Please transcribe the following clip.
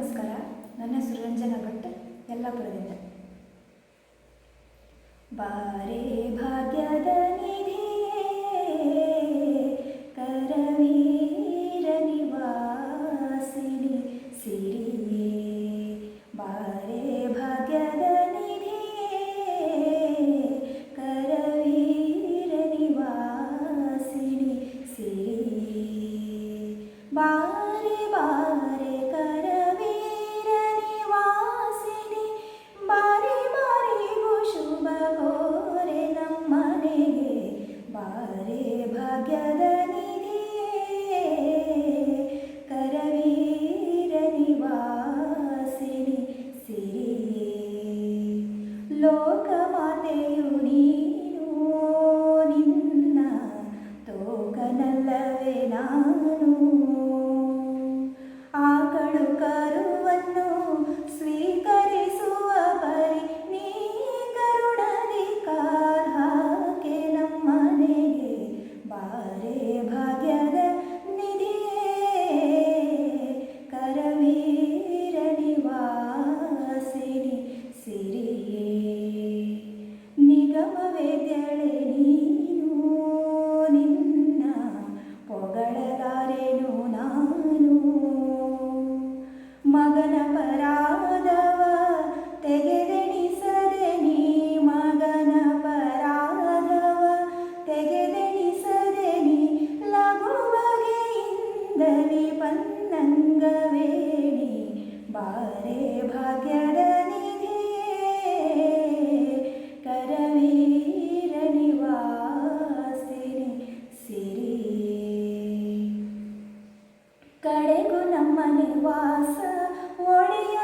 ನಮಸ್ಕಾರ. ನನ್ನ ಹೆಸರು ರಂಜನಾ ಭಟ್, ಯಲ್ಲಾಪುರದಿಂದ. ಬಾರೆ ಭಾಗ್ಯದ ನಿಧಿಯೇ, ಕರವೀರ ನಿವಾಸಿನಿ ಸಿರಿಯೇ. ಬಾರೆ ಭಾಗ್ಯದ ನಿಧಿಯೇ, ಕರವೀರ ನಿವಾಸಿನಿ ಸಿರಿಯೇ. ಬಾರೆ ಬಾರೆ ಕರವೀರ ನಿವಾಸಿನಿ, ಬಾರಿ ಬಾರಿಗೂ ಶುಭ ಕೋರೆ ನಮ್ಮನೆಗೆ. ಬಾರೆ ಭಾಗ್ಯದ ನಿಧಿಯೇ, ಕರವೀರ ನಿವಾಸಿನಿ ಸಿರಿಯೇ. ಲೋಕಮಾತೆಯು ನೀನು, ನಿನ್ನ ತೋಕನಲ್ಲವೇ ನಾನು. ಆಕಳು ಕರುವನ್ನು ಸ್ವೀಕರಿಸುವ ಪರಿ ನೀ ಕರುಣದಿ ಕಾಲ್ಹಾಕೆ ನಮ್ಮನೆಗೆ. ಬಾರೆ ಭಾಗ್ಯದ ನಿಧಿಯೇ, ಕರವೀರ ನಿವಾಸಿನಿ ಸಿರಿಯೇ. ನಿಗಮವೇದ್ಯಳೆ ನೀನು, ನಿನ್ನ ಪೊಗಳಲಾರೆನು ನಾನು. ಮಗನ ಪರಾಧವ ತೆಗೆದೆಣಿಸದೆ ನೀ, ಮಗನ ಪರಾಧವ ತೆಗೆದೆಣಿಸದೆ ನೀ. ಲಘು ಬಗೆಯಿಂದಲೇ ಪನ್ನಂಗವೇಣಿ. ಬಾರೆ ಭಾಗ್ಯದ ನಿಧಿಯೇ, ಕರವೀರ ನಿವಾಸಿನಿ ಸಿರಿಯೇ. ಕಡೆಗೂ ನಮ್ಮ ನಿವಾಸ ಒಡೆಯ